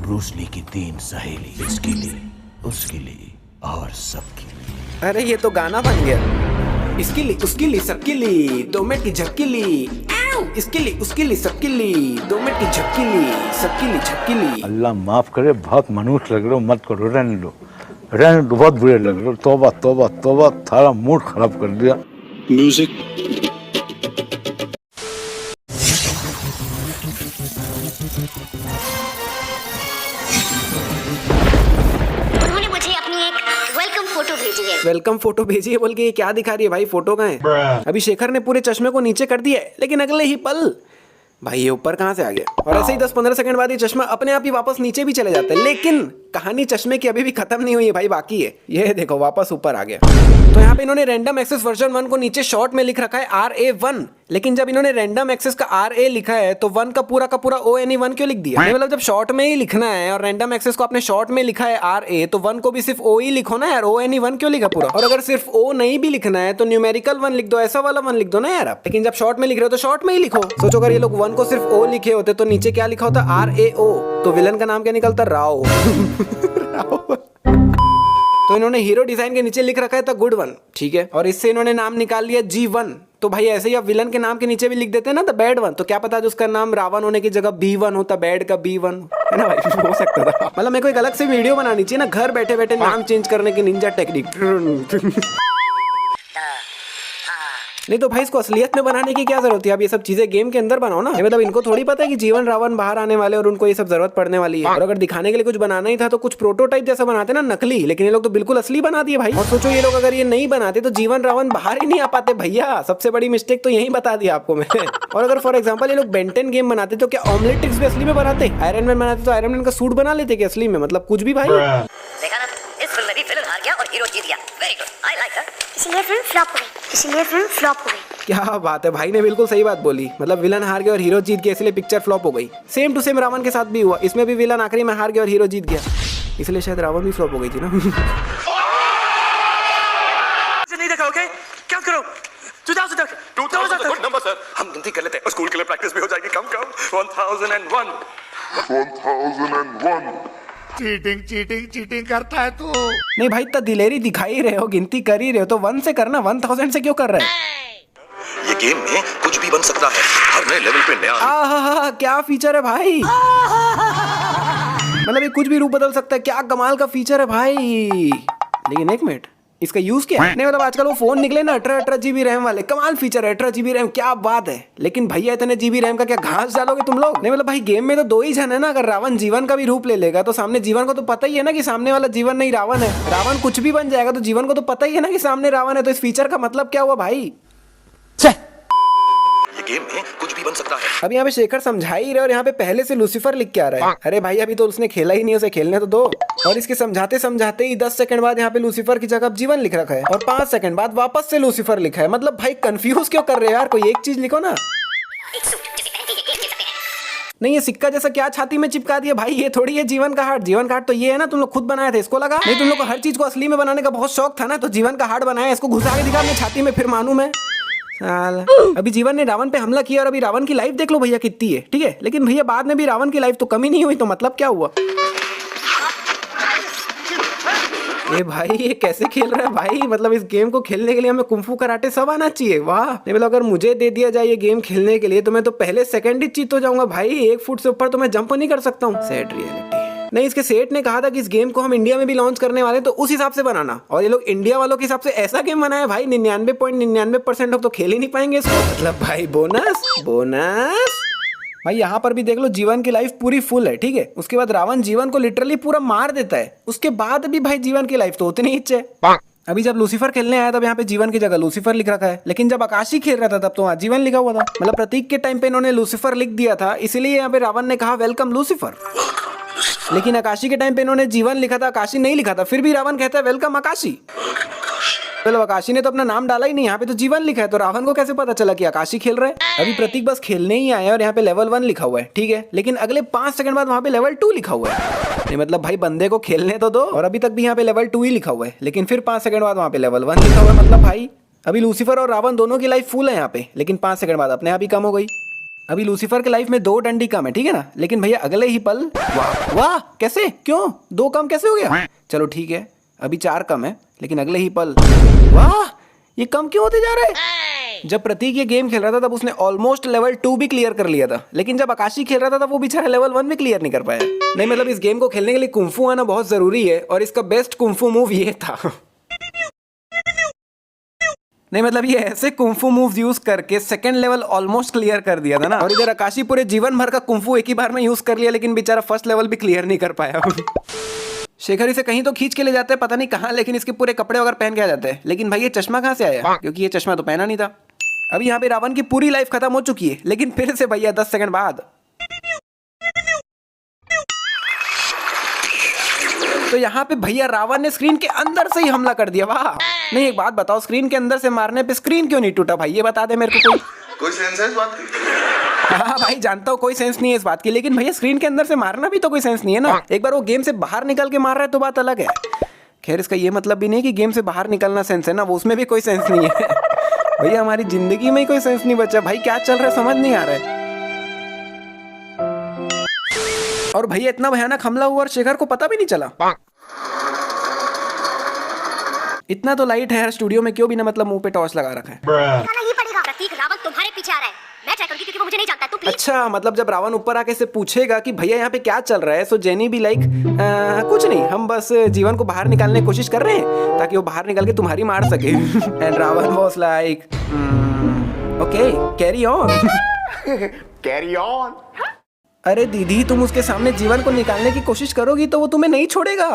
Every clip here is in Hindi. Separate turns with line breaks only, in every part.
ब्रूस ली की 3 सहेली, इसके लिए, उसके लिए और सबके लिए।
अरे ये तो गाना बन गया। इसके लिए, उसके लिए, सबके लिए, 2 मिनट की झपकी ली। इसके लिए, उसके लिए, सबके लिए, 2 मिनट की झपकी ली, सबके लिए, झपकी ली।
अल्लाह माफ करे, बहुत मनुष्य लग रहे हो, मत करो, रहने दो, रहने दो, बहुत बुरे लग रहे हो। तौबा तौबा तौबा, थारा मूड खराब कर दिया।
म्यूजिक।
उन्होंने मुझे अपनी एक वेलकम फोटो भेजी है।
वेलकम फोटो भेजी है बोल के ये क्या दिखा रही है भाई? फोटो कहाँ है? अभी शेखर ने पूरे चश्मे को नीचे कर दिया है, लेकिन अगले ही पल भाई ये ऊपर कहाँ से आ गया? और ऐसे ही 10-15 सेकंड बाद ये चश्मा अपने आप ही वापस नीचे भी चले जाता है। लेकिन कहानी चश्मे की अभी भी खत्म नहीं हुई है भाई, बाकी है। ये देखो वापस ऊपर आ गया। तो यहाँ पे इन्होंने रैंडम एक्सेस वर्जन 1 को नीचे शॉर्ट में लिख रखा है RA1, लेकिन जब इन्होंने रैंडम एक्सेस का RA लिखा है तो 1 का पूरा ONE1 क्यों लिख दिया? मतलब जब शॉर्ट में ही लिखना है और रैंडम एक्सेस को आपने शॉर्ट में लिखा है RA, तो 1 को भी सिर्फ O ही लिखो ना यार, ONE1 क्यों लिखा पूरा? और अगर सिर्फ O नहीं भी लिखना है तो न्यूमेरिकल 1 लिख दो, ऐसा वाला 1 लिख दो ना यार आप। लेकिन जब शॉर्ट में लिख रहे हो तो शॉर्ट में ही लिखो। सोचो अगर ये लोग 1 को सिर्फ O लिखे होते तो नीचे क्या लिखा होता? RAO, तो विलन का नाम क्या निकलता? राव। तो इन्होंने हीरो डिजाइन के नीचे लिख रखा है द गुड वन, ठीक है, और इससे इन्होंने नाम निकाल लिया G1। तो भाई ऐसे ही आप विलन के नाम के नीचे भी लिख देते हैं ना द बैड वन, तो क्या पता जो उसका नाम रावण होने की जगह B1 होता, बैड का B1, है ना भाई? हो सकता था। मतलब मेरे को एक अलग से वीडियो बनानी चाहिए ना, घर बैठे बैठे नाम चेंज करने की निंजा टेक्निक। नहीं तो भाई इसको असलियत में बनाने की क्या जरूरत है? अब ये सब चीजें गेम के अंदर बनाओ ना। मतलब इनको थोड़ी पता है कि जीवन रावण बाहर आने वाले और उनको ये सब जरूरत पड़ने वाली है। और अगर दिखाने के लिए कुछ बनाना ही था तो कुछ प्रोटोटाइप जैसा बनाते ना, नकली, लेकिन ये लोग तो बिल्कुल असली बना दिए भाई। और सोचो ये लोग अगर ये नहीं बनाते तो जीवन रावण बाहर ही नहीं आ पाते भैया। सबसे बड़ी मिस्टेक तो यही बता दिया आपको मैं। और अगर फॉर एग्जाम्पल ये लोग बेंटेन गेम बनाते तो क्या ऑमलेटिक्स भी असली में बनाते? आयरन मैन बनाते तो आयरन मैन का सूट बना लेते क्या असली में? मतलब कुछ भी भाई।
देखा ना, इस फिल्म में भी विलन हार गया और हीरो जीत गया। Very good, I like that. इसलिए फिल्म फ्लॉप हो गई, इसलिए फिल्म फ्लॉप हो गई।
क्या बात है, भाई ने बिल्कुल सही बात बोली। मतलब विलन हार गया और हीरो जीत गया, इसलिए पिक्चर फ्लॉप हो गई। सेम टू सेम रावण के साथ भी हुआ, इसमें भी विलन आखिरी में हार गया और हीरो जीत गया, इसलिए शायद रावण भी फ्लॉप हो गई थी ना।
नहीं देखा, ओके? क्या करो? 2000 तक। 2000 तक। नंबर सर, हम गिनती कर लेते हैं, स्कूल के लिए प्रैक्टिस भी हो जाएगी। कम 1001।
1001।
चीटिंग करता है तू।
नहीं भाई इतना दिलेरी दिखाई रहे हो, गिनती कर ही रहे हो तो 1 से करना, 1000 से क्यों कर रहे हो?
ये गेम में कुछ भी बन सकता है, हर नए लेवल पे नया।
आहा, क्या फीचर है भाई। मतलब ये कुछ भी रूप बदल सकता है, क्या कमाल का फीचर है भाई। लेकिन एक मिनट, इसका यूज क्या है? नहीं मतलब आजकल वो फोन निकले ना 18 GB रैम वाले, कमाल फीचर है 18 GB रैम, क्या बात है। लेकिन भैया इतने GB रैम का क्या घास डालोगे तुम लोग? नहीं मतलब भाई गेम में तो 2 ही जन है ना। अगर रावण जीवन का भी रूप ले लेगा तो सामने जीवन को तो पता ही है ना कि सामने वाला जीवन नहीं रावण है। रावण कुछ भी बन जाएगा तो जीवन को तो पता ही है ना कि सामने रावण है। तो इस फीचर का मतलब क्या हुआ भाई?
ये गेम में कुछ भी बन सकता है।
अब यहाँ पे शेखर समझा ही रहे और यहाँ पे पहले से लूसीफर लिख के आ रहा है। अरे भाई अभी तो उसने खेला ही नहीं, उसे खेलने तो दो। और इसके समझाते समझाते ही 10 सेकंड बाद यहाँ पे लूसीफर की जगह जीवन लिख रखा है और 5 सेकंड बाद वापस से लूसीफर लिखा है। मतलब भाई कंफ्यूज क्यों कर रहे हो यार? कोई एक चीज लिखो ना। नहीं ये सिक्का जैसा क्या छाती में चिपका दिया भाई? ये थोड़ी है जीवन का हार्ट। जीवन का हार्ट तो ये है ना, तुम लोग खुद बनाए थे, इसको लगा? नहीं तुम लोग को हर चीज को असली में बनाने का बहुत शौक था ना, तो जीवन का हार्ट बनाया, इसको घुसा के दिखा अपने छाती में, फिर मानू मैं। अभी जीवन ने रावण पे हमला किया और अभी रावण की लाइफ देख लो भैया कितनी है, ठीक है। लेकिन भैया बाद में भी रावण की लाइफ तो कमी नहीं हुई, तो मतलब क्या हुआ? ए भाई ये कैसे खेल रहा है भाई? मतलब इस गेम को खेलने के लिए हमें कुंफू कराटे सब आना चाहिए। वाह। नहीं मतलब अगर मुझे दे दिया जाए ये गेम खेलने के लिए तो मैं तो पहले सेकंड ही चीत हो जाऊंगा भाई। 1 फुट से ऊपर तो मैं जंप नहीं कर सकता हूँ। Sad reality. नहीं इसके सेठ ने कहा था कि इस गेम को हम इंडिया में भी लॉन्च करने वाले, तो उस हिसाब से बनाना। और ये लोग इंडिया वालों के हिसाब से ऐसा गेम बनाया भाई 99.99% लोग तो खेल ही नहीं पाएंगे इसको। मतलब भाई बोनस भाई यहाँ पर भी देख लो, जीवन की लाइफ पूरी फुल है, ठीक है। उसके बाद रावण जीवन को लिटरली पूरा मार देता है, उसके बाद भी भाई जीवन की लाइफ तो उतनी ही है। अभी जब लूसीफर खेलने आया तब यहाँ पे जीवन की जगह लूसीफर लिख रखा है, लेकिन जब आकाशी खेल रहा था तब तो वहाँ जीवन लिखा हुआ था। मतलब प्रतीक के टाइम पे इन्होंने लूसीफर लिख दिया था, इसीलिए यहाँ पे रावण ने कहा वेलकम लूसीफर। लेकिन आकाशी के टाइम पे इन्होंने जीवन लिखा था, आकाशी नहीं लिखा था, फिर भी रावण कहता है वेलकम आकाशी। मतलब आकाशी ने तो अपना नाम डाला ही नहीं, यहाँ पे तो जीवन लिखा है, तो रावण को कैसे पता चला कि आकाशी खेल रहा है? अभी प्रतीक बस खेलने ही आया और यहाँ पे लेवल 1 लिखा हुआ है, ठीक है। लेकिन अगले 5 सेकंड बाद वहाँ पे लेवल 2 लिखा हुआ है। नहीं मतलब भाई बंदे को खेलने तो दो। और अभी तक भी यहाँ पे लेवल 2 ही लिखा हुआ है, लेकिन फिर 5 सेकंड बाद वहाँ पे लेवल 1 लिखा हुआ है। मतलब भाई अभी लूसीफर और रावण दोनों की लाइफ फुल है यहाँ पे, लेकिन 5 सेकंड बाद अपने आप ही कम हो गई। अभी लूसीफर के लाइफ में 2 डंडी कम है, ठीक है ना, लेकिन भैया अगले ही पल वाह वाह, कैसे, क्यों 2 कम कैसे हो गया? चलो ठीक है, अभी 4 कम है, लेकिन अगले ही पल वाह, ये कम क्यों होते जा रहे हैं? जब प्रतीक ये गेम खेल रहा था तब उसने ऑलमोस्ट लेवल 2 भी क्लियर कर लिया था, लेकिन जब आकाशी खेल रहा था तब वो बेचारा लेवल 1 भी क्लियर नहीं कर पाया। नहीं मतलब इस गेम को खेलने के लिए कुंफू आना बहुत जरूरी है, और इसका बेस्ट कुंफू मूव ये था। नहीं मतलब ये ऐसे कुंफू मूव्स यूज करके सेकंड लेवल ऑलमोस्ट क्लियर कर दिया था ना, और इधर आकाशी पूरे जीवन भर का कुंफू एक ही बार में यूज कर लिया, लेकिन बेचारा फर्स्ट लेवल भी क्लियर नहीं कर पाया। शेखर इसे कहीं तो खींच के ले जाते हैं, पता नहीं कहाँ, लेकिन इसके पूरे कपड़े वगैरह पहन के आ जाते हैं। लेकिन भाई ये चश्मा कहाँ से आया, क्योंकि ये चश्मा तो पहना नहीं था। अभी यहाँ पे रावण की पूरी लाइफ खत्म हो चुकी है, लेकिन फिर से भैया 10 सेकंड बाद तो यहाँ पे भैया रावण ने स्क्रीन के अंदर से ही हमला कर दिया। वाह, नहीं एक बात बताओ, स्क्रीन के अंदर से मारने पे स्क्रीन क्यों नहीं टूटा भाई, ये बता दे मेरे को
कोई सेंस है इस बात की?
हाँ भाई जानता हूँ कोई सेंस नहीं है इस बात की, लेकिन भैया स्क्रीन के अंदर से मारना भी तो कोई सेंस नहीं है ना। एक बार वो गेम से बाहर निकल के मार रहा है तो बात अलग है। खैर इसका ये मतलब भी नहीं कि गेम से बाहर निकलना सेंस है ना, वो उसमें भी कोई सेंस नहीं है। भैया हमारी जिंदगी में ही कोई सेंस नहीं बचा भाई, क्या चल रहा है समझ नहीं आ रहा है। और भैया इतना भयानक हमला हुआ और शेखर को पता भी नहीं चला। इतना तो लाइट है यार स्टूडियो में, क्यों बिना मतलब मुंह पे टॉर्च लगा रखा है।
नहीं पड़ेगा प्रतीक, रावण तुम्हारे पीछे आ रहा है, मैं ट्राई करूंगी क्योंकि वो मुझे नहीं जानता, तू प्लीज।
अच्छा मतलब जब रावण ऊपर आके से पूछेगा कि भैया यहाँ पे क्या चल रहा है, सो जेनी भी लाइक कुछ नहीं, हम बस जीवन को बाहर निकालने की कोशिश कर रहे हैं ताकि वो बाहर निकल के तुम्हारी मार सके। And Ravan was like okay carry on.
Carry on.
अरे दीदी तुम उसके सामने जीवन को निकालने की कोशिश करोगी तो वो तुम्हें नहीं छोड़ेगा।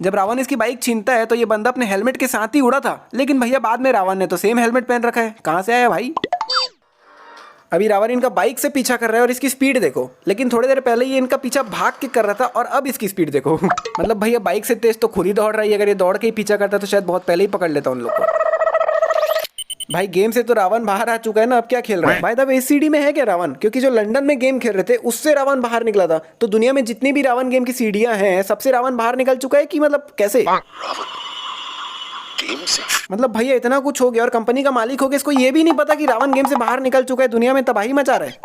जब रावण इसकी बाइक छीनता है तो ये बंदा अपने हेलमेट के साथ ही उड़ा था, लेकिन भैया बाद में रावण ने तो सेम हेलमेट पहन रखा है, कहाँ से आया भाई। अभी रावण इनका बाइक से पीछा कर रहा है और इसकी स्पीड देखो, लेकिन थोड़ी देर पहले ये इनका पीछा भाग के कर रहा था और अब इसकी स्पीड देखो। मतलब भैया बाइक से तेज तो खुद ही दौड़ रही है, अगर ये दौड़ के ही पीछा करता तो शायद बहुत पहले ही पकड़ लेता उन लोग को। भाई गेम से तो रावण बाहर आ चुका है ना, अब क्या खेल रहा है। भाई तब एसीडी में है क्या रावण, क्योंकि जो लंदन में गेम खेल रहे थे उससे रावण बाहर निकला था, तो दुनिया में जितनी भी रावण गेम की सीढ़ियां हैं सबसे रावण बाहर निकल चुका है कि मतलब कैसे।
गेम से
मतलब भैया इतना कुछ हो गया और कंपनी का मालिक हो गया, इसको ये भी नहीं पता कि रावण गेम से बाहर निकल चुका है, दुनिया में तबाही मचा रहा है।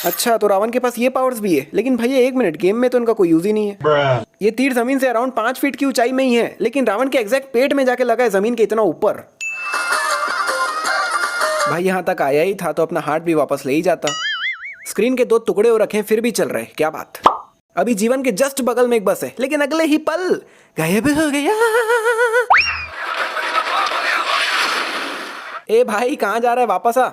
अच्छा तो रावण के पास ये पावर्स भी है, लेकिन भैया 1 मिनट, गेम में तो इनका कोई यूज ही नहीं है। ये तीर जमीन से अराउंड 5 फीट की ऊंचाई में ही है, लेकिन रावण के एग्जैक्ट पेट में जाके लगा है जमीन के इतना ऊपर। भाई यहाँ तक आया ही था तो अपना हार्ट भी वापस ले ही जाता। स्क्रीन के 2 टुकड़े हो रखे हैं फिर भी चल रहे, क्या बात। अभी जीवन के जस्ट बगल में एक बस है, लेकिन अगले ही पल गायब हो गया। ए भाई कहाँ जा रहा है, वापस आ।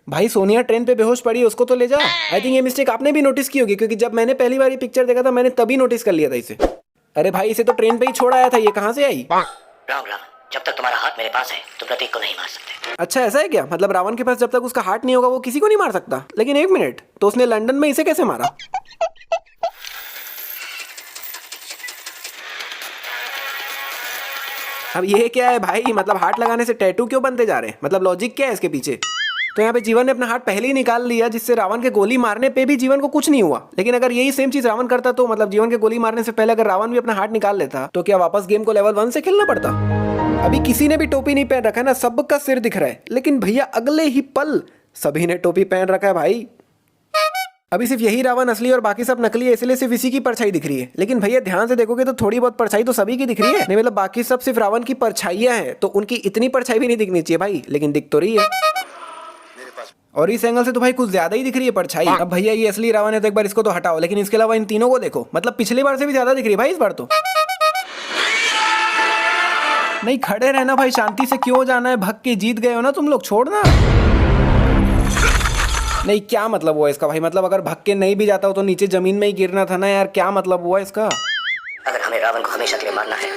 भाई सोनिया ट्रेन पे बेहोश पड़ी, उसको तो ले जा। आई थिंक ये मिस्टेक आपने भी नोटिस की होगी, क्योंकि जब मैंने पहली बार ये पिक्चर देखा था मैंने तभी नोटिस कर लिया था इसे। अरे भाई इसे तो ट्रेन पे ही छोड़ आया था, ये कहाँ से आई।
राम राम, जब तक तुम्हारा हाथ मेरे पास है तुम प्रतीक को नहीं मार सकते।
अच्छा ऐसा है क्या, मतलब रावण के पास जब तक उसका हार्ट नहीं होगा वो किसी को नहीं मार सकता। लेकिन 1 मिनट, तो उसने लंदन में इसे कैसे मारा। अब ये क्या है भाई, मतलब हार्ट लगाने से टैटू क्यों बनते जा रहे हैं, मतलब लॉजिक क्या है इसके पीछे। तो यहाँ पे जीवन ने अपना हार्ट पहले ही निकाल लिया, जिससे रावण के गोली मारने पे भी जीवन को कुछ नहीं हुआ। लेकिन अगर यही सेम चीज रावण करता तो मतलब जीवन के गोली मारने से पहले अगर रावण भी अपना हार्ट निकाल लेता तो क्या वापस गेम को लेवल 1 से खेलना पड़ता। अभी किसी ने भी टोपी नहीं पहन रखा है ना, सबका सिर दिख रहा है, लेकिन भैया अगले ही पल सभी ने टोपी पहन रखा है भाई। अभी सिर्फ यही रावण असली और बाकी सब नकली है, इसलिए सिर्फ इसी की परछाई दिख रही है। लेकिन भैया ध्यान से देखोगे तो थोड़ी बहुत परछाई तो सभी की दिख रही है। नहीं मतलब बाकी सब सिर्फ रावण की परछाइयां हैं, तो उनकी इतनी परछाई भी नहीं दिखनी चाहिए भाई, लेकिन दिख तो रही है। और इस एंगल से तो भाई कुछ ज्यादा ही दिख रही है परछाई। अब भैया ये असली रावण है तो एक बार इसको तो हटाओ, लेकिन इसके अलावा इन तीनों को देखो, मतलब पिछली बार से भी ज्यादा दिख रही है भाई इस बार तो। नहीं खड़े रहना भाई, शांति से क्यों जाना है, भग के जीत गए हो ना तुम लोग, छोड़ना। नहीं क्या मतलब हुआ इसका भाई, मतलब अगर भग के नहीं भी जाता हो तो नीचे जमीन में ही गिरना था ना यार, क्या मतलब हुआ इसका।
अगर हमें रावण को हमेशा के लिए मारना है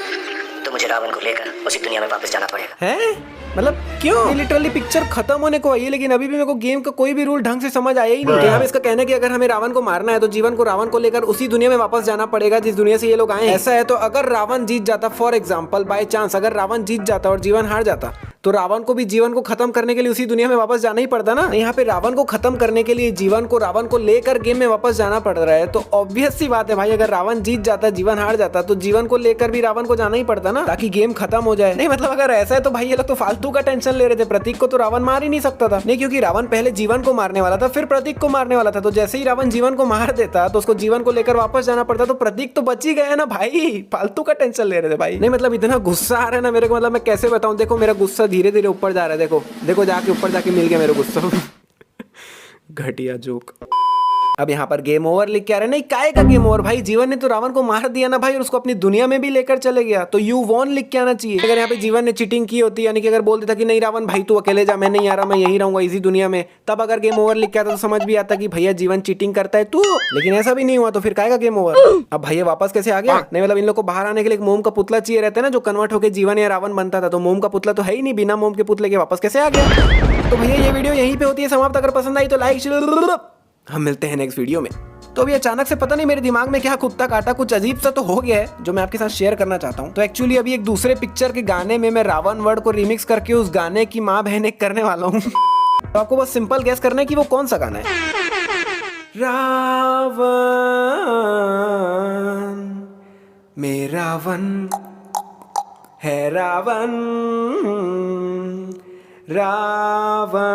तो मुझे रावण को लेकर उसी दुनिया में वापस जाना पड़ेगा।
हैं मतलब क्यों। लिटरली पिक्चर खत्म होने को आई है, लेकिन अभी भी मेरे को गेम का कोई भी रूल ढंग से समझ आया ही नहीं। यहाँ पे इसका कहना है कि अगर हमें रावण को मारना है तो जीवन को रावण को लेकर उसी दुनिया में वापस जाना पड़ेगा जिस दुनिया से ये लोग आए हैं। ऐसा है तो अगर रावण जीत जाता, फॉर एग्जाम्पल बाय चांस अगर रावण जीत जाता और जीवन हार जाता, तो रावण को भी जीवन को खत्म करने के लिए उसी दुनिया में वापस जाना ही पड़ता ना। यहाँ पे रावण को खत्म करने के लिए जीवन को रावण को लेकर गेम में वापस जाना पड़ रहा है। तो ऑब्वियस सी बात है भाई, अगर रावण जीत जाता, जीवन हार जाता, तो जीवन को लेकर भी रावण को जाना ही पड़ता ना, ताकि गेम खत्म हो जाए। नहीं मतलब अगर ऐसा है तो भाई ये लोग तो फालतू का टेंशन ले रहे थे। प्रतीक को तो रावण मार ही नहीं सकता था। नहीं, क्योंकि रावण पहले जीवन को मारने वाला था, फिर प्रतीक को मारने वाला था। तो जैसे ही रावण जीवन को मार देता तो उसको जीवन को लेकर वापस जाना पड़ता। तो प्रतीक तो बच ही गया ना भाई, फालतू का टेंशन ले रहे थे भाई। नहीं मतलब इतना गुस्सा आ रहा है ना मेरे को, मतलब मैं कैसे बताऊं। देखो मेरा गुस्सा धीरे धीरे ऊपर जा रहा है। देखो देखो जाके ऊपर जाके मिल गया मेरा गुस्सा। घटिया जोक। अब यहाँ पर गेम ओवर लिख के आ रहे। नहीं, काहे का गेम ओवर भाई, जीवन ने तो रावण को मार दिया ना भाई, और उसको अपनी दुनिया में भी लेकर चले गया। तो यू वॉन लिख के आना चाहिए। अगर यहाँ पे जीवन ने चीटिंग की होती, यानी कि अगर बोल देता कि नहीं रावण भाई तू अकेले जा, मैं नहीं आ रहा, मैं यही रहूंगा इसी दुनिया में, तब अगर गेम ओवर लिख के आता तो समझ भी आता कि भैया जीवन चीटिंग करता है तू। लेकिन ऐसा भी नहीं हुआ, तो फिर काहे का गेम ओवर। अब भैया वापस कैसे आ गया। नहीं मतलब इन लोग को बाहर आने के लिए एक मोम का पुतला चाहिए रहता है ना, जो कन्वर्ट होकर जीवन या रावण बनता था। तो मोम का पुतला तो है ही नहीं, बिना मोम के पुतले के वापस कैसे आ गया। तो भैया ये वीडियो यहीं पे होती है समाप्त। अगर पसंद आई तो लाइक, हम मिलते हैं नेक्स्ट वीडियो में। तो अभी अचानक से पता नहीं मेरे दिमाग में क्या कुत्ता काटा, कुछ अजीब सा तो हो गया है जो मैं आपके साथ शेयर करना चाहता हूँ। तो एक्चुअली अभी एक दूसरे पिक्चर के गाने में मैं रावण वर्ड को रिमिक्स करके उस गाने की माँ बहन एक करने वाला हूँ। तो आपको बस सिंपल गैस करना है कि वो कौन सा गाना है। रावण मेरा वन है रावण, रावण